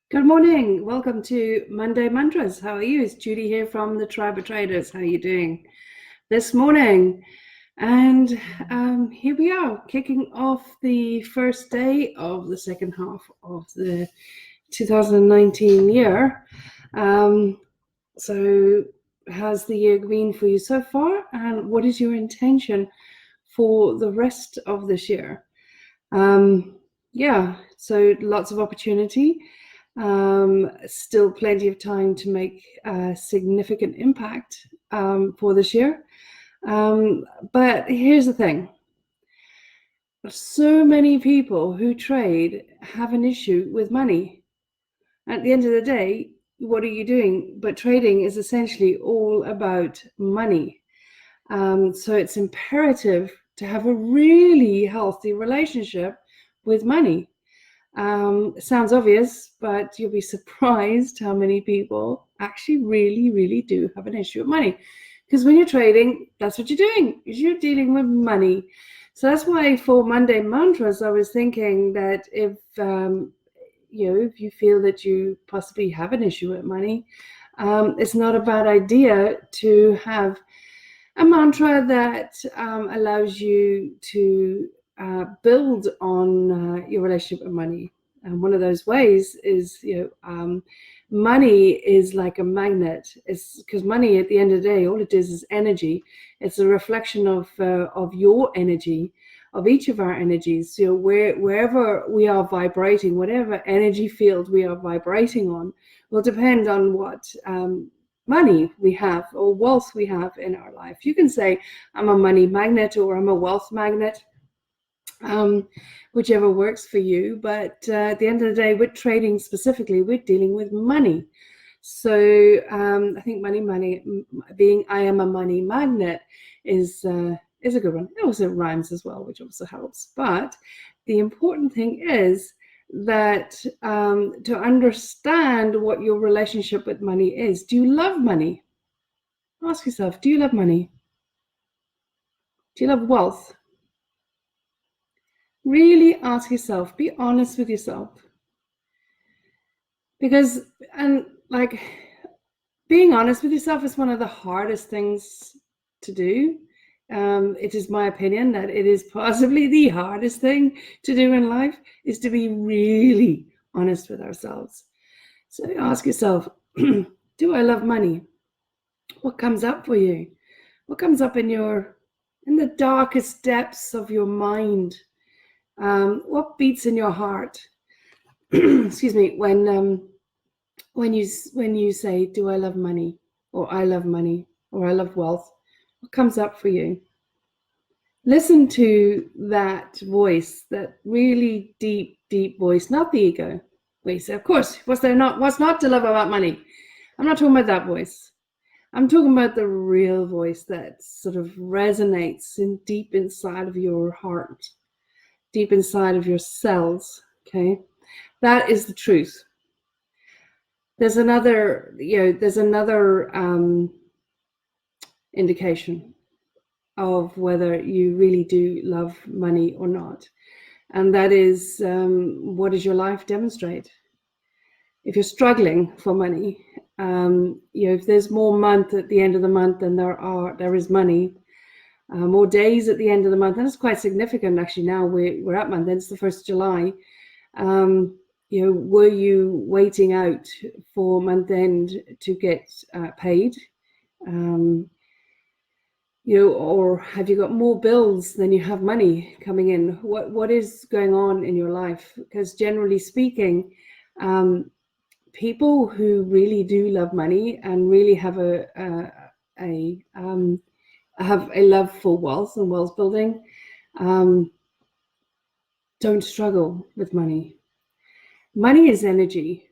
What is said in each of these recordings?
Good morning. Welcome to Monday Mantras. How are you? It's Judy here from the Tribe of Traders. How are you doing this morning? And here we are, kicking off the first day of the second half of the 2019 year. So how's the year been for you so far? And what is your intention for the rest of this year? So lots of opportunity. Still plenty of time to make a significant impact for this year. But here's the thing. So many people who trade have an issue with money. At the end of the day, what are you doing? But trading is essentially all about money. So it's imperative to have a really healthy relationship with money. Sounds obvious, but you'll be surprised how many people actually really do have an issue with money. Because when you're trading, that's what you're doing, is you're dealing with money. So that's why for Monday Mantras, I was thinking that if you feel that you possibly have an issue with money, it's not a bad idea to have a mantra that allows you to build on your relationship with money. And one of those ways is, money is like a magnet. It's because money, at the end of the day, all it is energy. It's a reflection of your energy, of each of our energies. So wherever we are vibrating, whatever energy field we are vibrating on, will depend on what money we have or wealth we have in our life. You can say, I'm a money magnet or I'm a wealth magnet. Whichever works for you, but at the end of the day, with trading specifically, we're dealing with money. So I think being I am a money magnet is a good one. It also rhymes as well, which also helps. But the important thing is that to understand what your relationship with money is. Do you love money? Ask yourself, do you love money? Do you love wealth? Really ask yourself, be honest with yourself. Because, being honest with yourself is one of the hardest things to do. It is my opinion that it is possibly the hardest thing to do in life, is to be really honest with ourselves. So ask yourself, do I love money? What comes up for you? What comes up in the darkest depths of your mind? What beats in your heart? Excuse me, when you say, do I love money, or I love money, or I love wealth, what comes up for you? Listen to that voice, that really deep voice, not the ego voice. Of course, what's not to love about money? I'm not talking about that voice. I'm talking about the real voice that sort of resonates deep inside of your heart, deep inside of your cells. Okay, that is the truth. There's another indication of whether you really do love money or not, and that is, what does your life demonstrate? If you're struggling for money, if there's more month at the end of the month than there is money, more days at the end of the month, and it's quite significant actually. Now we're at month end, it's the 1st of July. Were you waiting out for month end to get paid? Or have you got more bills than you have money coming in? What is going on in your life? Because generally speaking, people who really do love money and really have have a love for wealth and wealth building, don't struggle with money. Money is energy,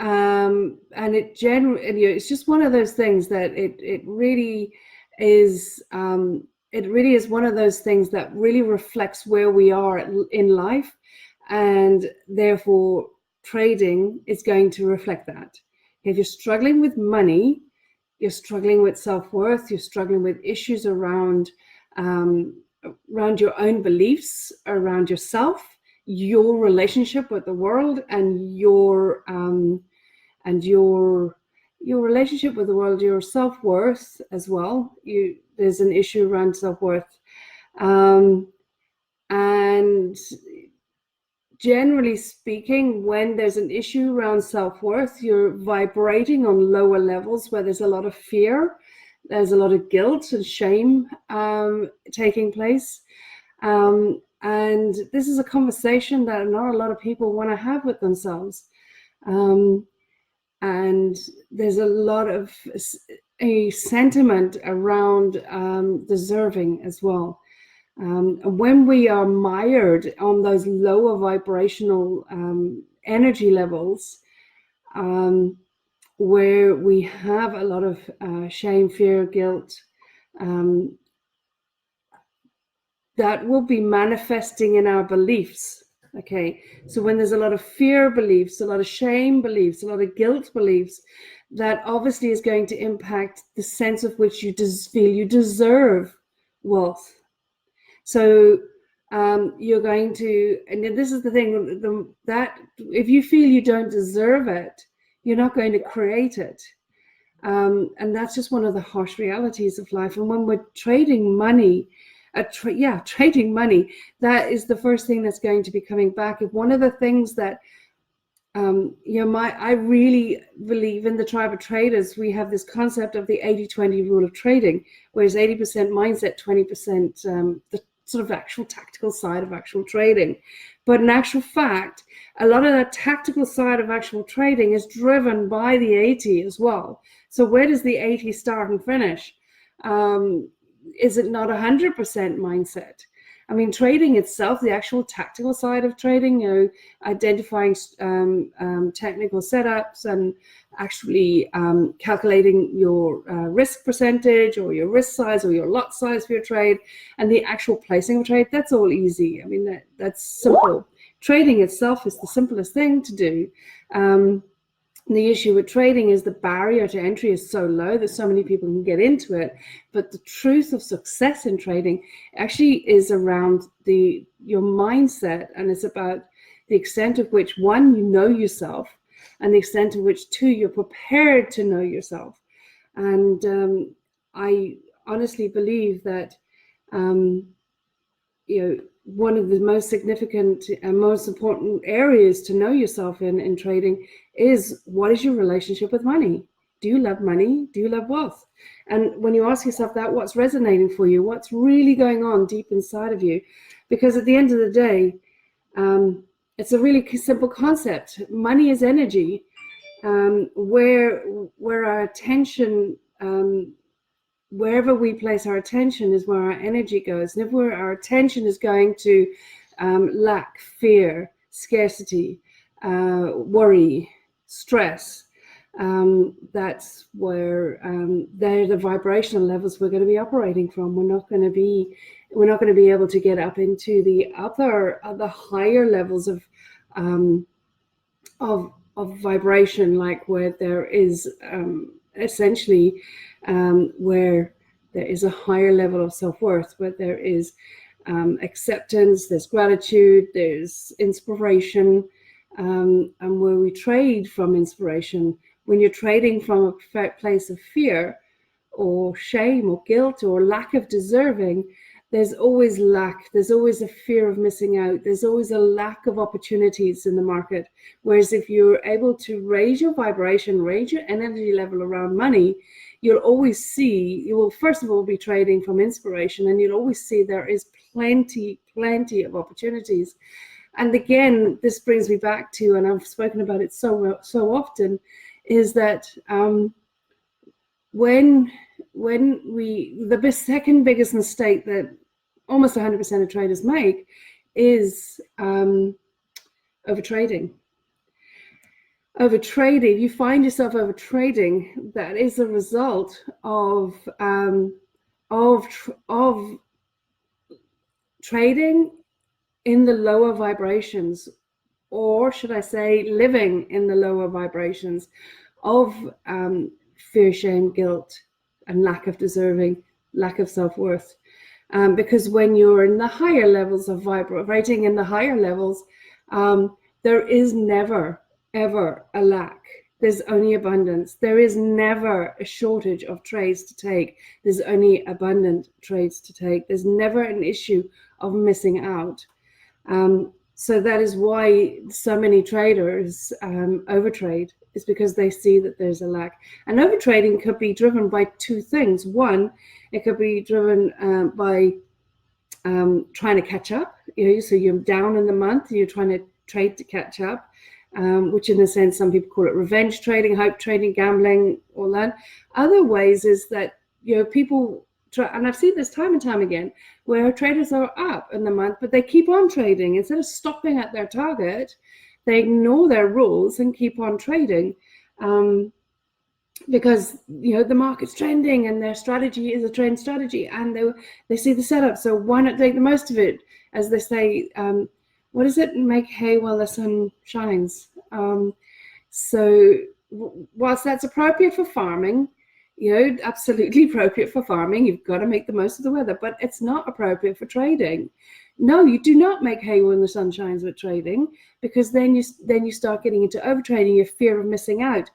and it's just one of those things that it really is. It really is one of those things that really reflects where we are in life, and therefore trading is going to reflect that. If you're struggling with money, you're struggling with self-worth, you're struggling with issues around your own beliefs, around yourself, your relationship with the world, and your and your relationship with the world, your self-worth as well. There's an issue around self-worth, and generally speaking, when there's an issue around self-worth, you're vibrating on lower levels where there's a lot of fear, there's a lot of guilt and shame taking place. And this is a conversation that not a lot of people want to have with themselves. And there's a lot of a sentiment around deserving as well. When we are mired on those lower vibrational energy levels, where we have a lot of shame, fear, guilt, that will be manifesting in our beliefs. Okay, so when there's a lot of fear beliefs, a lot of shame beliefs, a lot of guilt beliefs, that obviously is going to impact the sense of which you feel you deserve wealth. So you're going to, and this is the thing, that if you feel you don't deserve it, you're not going to create it. And that's just one of the harsh realities of life. And when we're trading money, trading money, that is the first thing that's going to be coming back. If one of the things that, I really believe in the tribe of traders, we have this concept of the 80-20 rule of trading, whereas 80% mindset, 20% the sort of actual tactical side of actual trading. But in actual fact, a lot of that tactical side of actual trading is driven by the 80 as well. So where does the 80 start and finish? Is it not 100% mindset? I mean, trading itself, the actual tactical side of trading, identifying technical setups and actually calculating your risk percentage or your risk size or your lot size for your trade, and the actual placing of a trade, that's all easy. I mean, that's simple. Trading itself is the simplest thing to do. The issue with trading is the barrier to entry is so low that so many people can get into it. But the truth of success in trading actually is around your mindset, and it's about the extent of which, one, you know yourself, and the extent to which, two, you're prepared to know yourself. And I honestly believe that one of the most significant and most important areas to know yourself in trading is, what is your relationship with money? Do you love money? Do you love wealth? And when you ask yourself that, what's resonating for you? What's really going on deep inside of you? Because at the end of the day, it's a really simple concept. Money is energy. Where our attention, wherever we place our attention is where our energy goes. And if our attention is going to lack, fear, scarcity, worry, stress, that's where they're the vibrational levels we're going to be operating from. We're not going to be able to get up into the higher levels of vibration, like where there is essentially where there is a higher level of self-worth, where there is acceptance, there's gratitude, there's inspiration, and where we trade from inspiration. When you're trading from a place of fear or shame or guilt or lack of deserving, there's always lack, there's always a fear of missing out, there's always a lack of opportunities in the market. Whereas if you're able to raise your vibration, raise your energy level around money, you will first of all be trading from inspiration, and you'll always see there is plenty of opportunities. And again, this brings me back to, and I've spoken about it so often, is that the second biggest mistake that almost 100% of traders make is overtrading. Overtrading, if you find yourself overtrading, that is a result of trading in the lower vibrations, or should I say living in the lower vibrations of fear, shame, guilt, and lack of deserving, lack of self-worth. Because when you're in the higher levels of vibrating in the higher levels, there is never, ever a lack. there's only abundance. There is never a shortage of trades to take. There's only abundant trades to take. There's never an issue of missing out. So that is why so many traders overtrade, is because they see that there's a lack. And overtrading could be driven by two things. One, it could be driven by trying to catch up. So you're down in the month, you're trying to trade to catch up, which in a sense, some people call it revenge trading, hope trading, gambling, all that. Other ways is that, people try, and I've seen this time and time again, where traders are up in the month, but they keep on trading. Instead of stopping at their target, they ignore their rules and keep on trading. Because the market's trending and their strategy is a trend strategy, and they see the setup, so why not take the most of it? As they say, what is it? Make hay while the sun shines. So whilst that's appropriate for farming, absolutely appropriate for farming, you've got to make the most of the weather, but it's not appropriate for trading. No, you do not make hay when the sun shines with trading, because then you start getting into overtrading, your fear of missing out.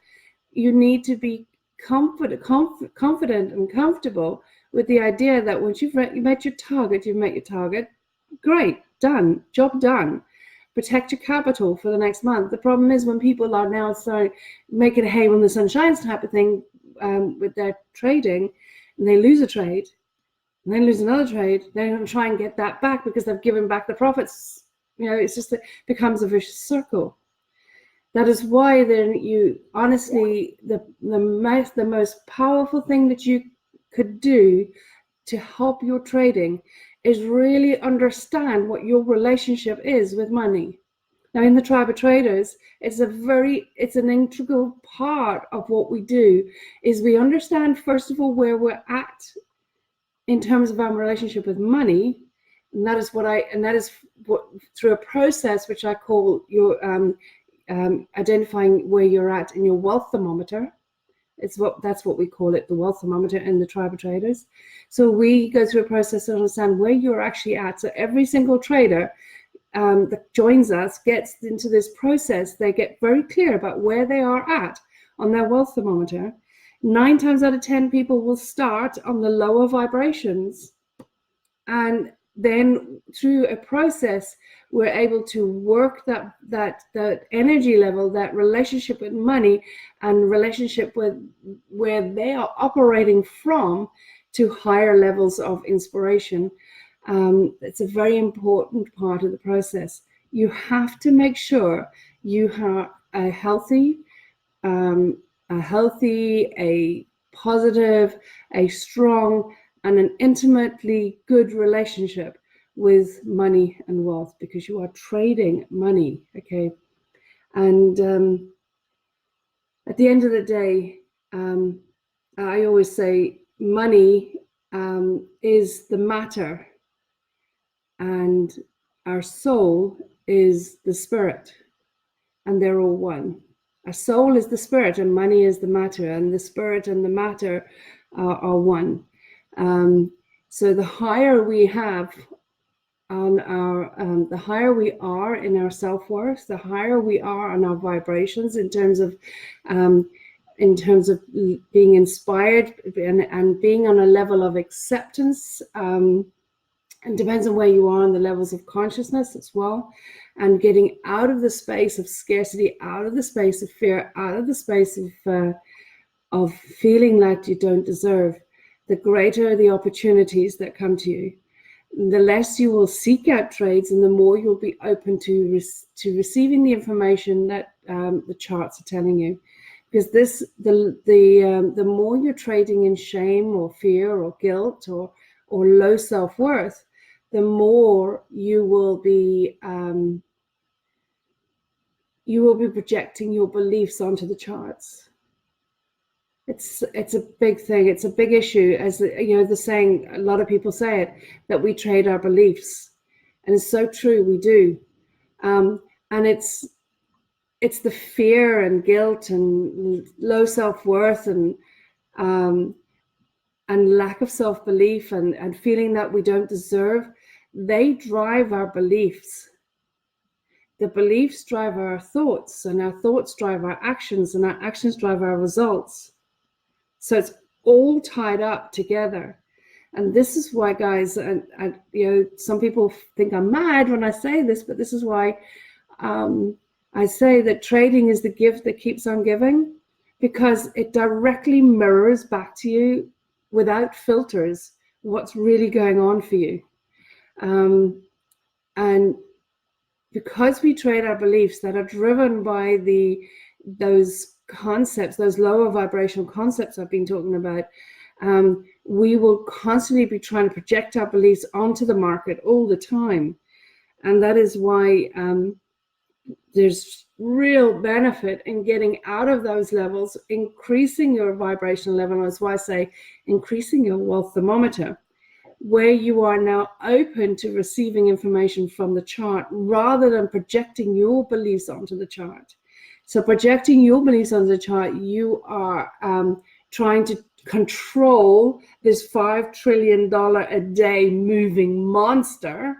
You need to be confident and comfortable with the idea that once you've met your target, great, done, job done. Protect your capital for the next month. The problem is when people are now starting making hay when the sun shines type of thing with their trading, and they lose a trade, and then lose another trade, they're going to try and get that back because they've given back the profits. It's just, it becomes a vicious circle. That is why then the most powerful thing that you could do to help your trading is really understand what your relationship is with money. Now, in the Tribe of Traders, it's an integral part of what we do, is we understand, first of all, where we're at in terms of our relationship with money. And that is what through a process which I call your identifying where you're at in your wealth thermometer. That's what we call it, the wealth thermometer in the Tribe of Traders. So we go through a process to understand where you're actually at. So every single trader that joins us gets into this process. They get very clear about where they are at on their wealth thermometer. 9 times out of 10 people will start on the lower vibrations, and then through a process we're able to work that energy level, that relationship with money and relationship with where they are operating from, to higher levels of inspiration. It's a very important part of the process. You have to make sure you have a healthy, a positive, a strong, and an intimately good relationship with money and wealth, because you are trading money, okay? And at the end of the day, I always say money is the matter, and our soul is the spirit, and they're all one. Our soul is the spirit, and money is the matter, and the spirit and the matter are one. So the higher we have on our, the higher we are in our self-worth, the higher we are on our vibrations in terms of being inspired and being on a level of acceptance. And depends on where you are on the levels of consciousness as well, and getting out of the space of scarcity, out of the space of fear, out of the space of feeling that you don't deserve. The greater the opportunities that come to you, the less you will seek out trades, and the more you'll be open to receiving the information that the charts are telling you. Because the more you're trading in shame or fear or guilt or low self-worth, the more you will be projecting your beliefs onto the charts. It's a big thing. It's a big issue. As the saying, a lot of people say it, that we trade our beliefs, and it's so true. We do, and it's the fear and guilt and low self-worth and lack of self-belief and feeling that we don't deserve. They drive our beliefs, the beliefs drive our thoughts, and our thoughts drive our actions, and our actions drive our results. So it's all tied up together. And this is why, guys, and some people think I'm mad when I say this, but this is why I say that trading is the gift that keeps on giving, because it directly mirrors back to you without filters what's really going on for you. And because we trade our beliefs that are driven by those concepts, those lower vibrational concepts I've been talking about, we will constantly be trying to project our beliefs onto the market all the time. And that is why there's real benefit in getting out of those levels, increasing your vibrational level. That's why I say increasing your wealth thermometer, where you are now open to receiving information from the chart rather than projecting your beliefs onto the chart. So projecting your beliefs onto the chart, you are trying to control this $5 trillion a day moving monster.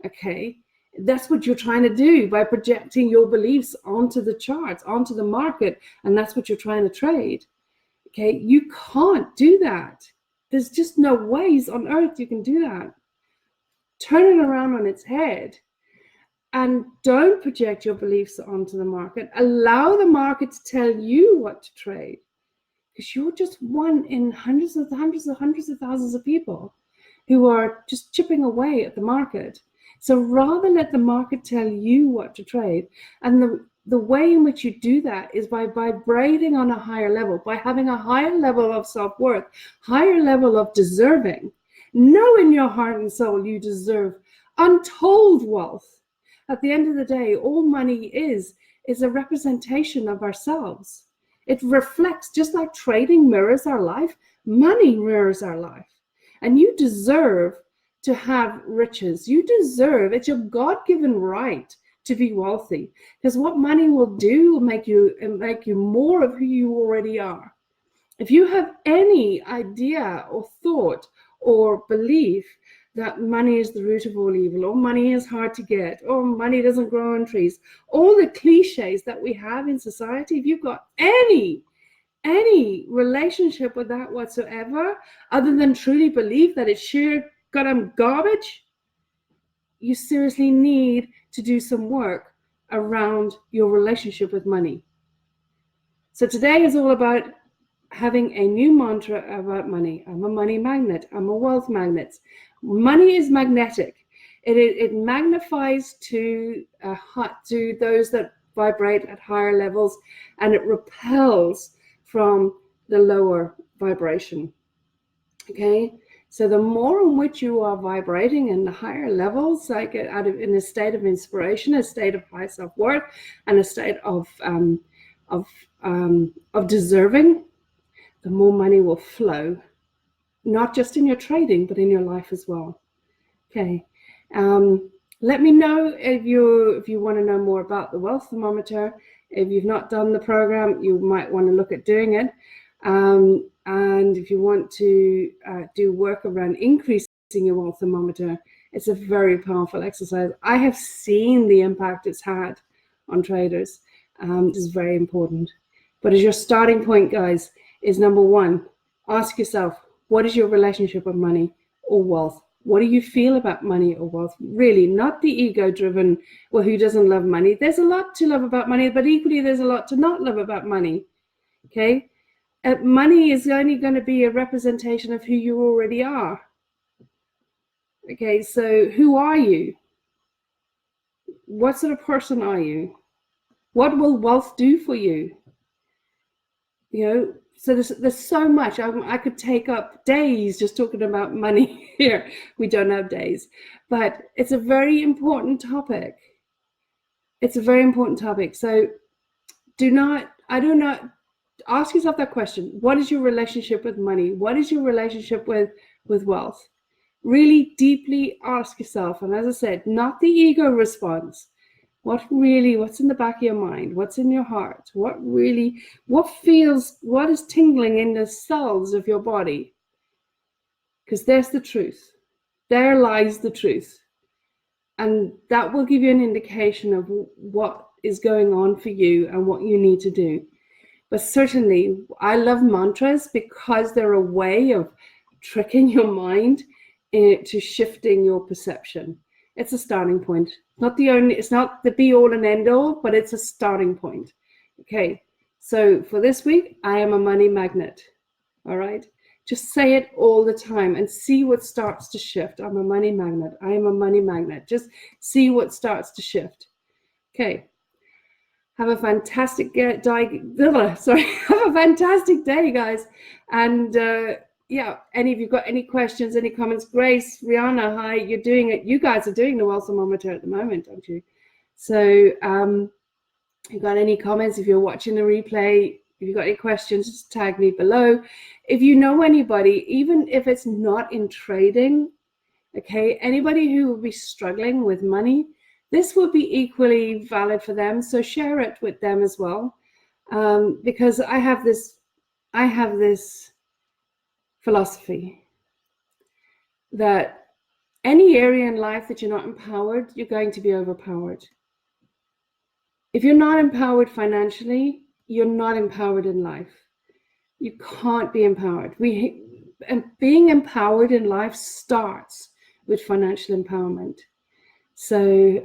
Okay, that's what you're trying to do by projecting your beliefs onto the charts, onto the market, and that's what you're trying to trade. Okay, you can't do that. There's just no ways on earth you can do that. Turn it around on its head and don't project your beliefs onto the market. Allow the market to tell you what to trade, because you're just one in hundreds of thousands of people who are just chipping away at the market. So rather let the market tell you what to trade. And the way in which you do that is by vibrating on a higher level, by having a higher level of self-worth, higher level of deserving. Know in your heart and soul you deserve untold wealth. At the end of the day, all money is a representation of ourselves. It reflects, just like trading mirrors our life, money mirrors our life. And you deserve to have riches. You deserve, it's your God-given right to be wealthy, because what money will do will make you more of who you already are. If you have any idea or thought or belief that money is the root of all evil, or money is hard to get, or money doesn't grow on trees, all the cliches that we have in society, if you've got any relationship with that whatsoever, other than truly believe that it's sheer goddamn garbage, you seriously need to do some work around your relationship with money. So today is all about having a new mantra about money. I'm a money magnet. I'm a wealth magnet. Money is magnetic. It magnifies to those that vibrate at higher levels, and it repels from the lower vibration. Okay, so the more in which you are vibrating in the higher levels, like in a state of inspiration, a state of high self-worth, and a state of deserving, the more money will flow, not just in your trading, but in your life as well. Okay. Let me know if you want to know more about the wealth thermometer. If you've not done the program, you might want to look at doing it. And if you want to do work around increasing your wealth thermometer, it's a very powerful exercise. I have seen the impact it's had on traders. This is very important. But as your starting point, guys, is number one, ask yourself, what is your relationship with money or wealth? What do you feel about money or wealth? Really, not the ego-driven, well, who doesn't love money? There's a lot to love about money, but equally there's a lot to not love about money, okay? Money is only going to be a representation of who you already are. Okay, so who are you? What sort of person are you? What will wealth do for you? You know, so there's so much. I could take up days just talking about money here. We don't have days, but it's a very important topic. It's a very important topic. So do not ask yourself that question. What is your relationship with money? What is your relationship with wealth? Really deeply ask yourself. And as I said, not the ego response. What's in the back of your mind? What's in your heart? What is tingling in the cells of your body? Because there's the truth. There lies the truth. And that will give you an indication of what is going on for you and what you need to do. But certainly, I love mantras because they're a way of tricking your mind into shifting your perception. It's a starting point. It's not the be all and end all, but it's a starting point. Okay, so for this week, I am a money magnet. All right, just say it all the time and see what starts to shift. I'm a money magnet. I am a money magnet. Just see what starts to shift. Okay. Have a fantastic day. Have a fantastic day, guys. And yeah, any of you got any questions, any comments? Grace, Rihanna, hi. You're doing it. You guys are doing the wealth thermometer at the moment, aren't you? So, if you got any comments, if you're watching the replay, if you've got any questions, just tag me below. If you know anybody, even if it's not in trading, okay, anybody who will be struggling with money, this will be equally valid for them. So share it with them as well, because I have this philosophy that any area in life that you're not empowered, you're going to be overpowered. If you're not empowered financially, you're not empowered in life. You can't be empowered. And being empowered in life starts with financial empowerment. So,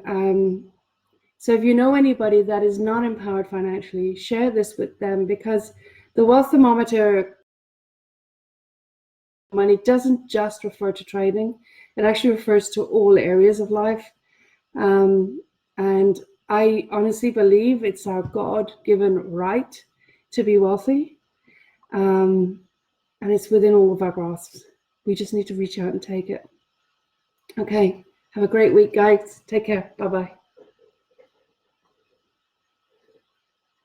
so if you know anybody that is not empowered financially, share this with them, because the wealth thermometer money doesn't just refer to trading. It actually refers to all areas of life. And I honestly believe it's our God-given right to be wealthy. And it's within all of our grasps. We just need to reach out and take it. Okay. Have a great week, guys. Take care. Bye-bye.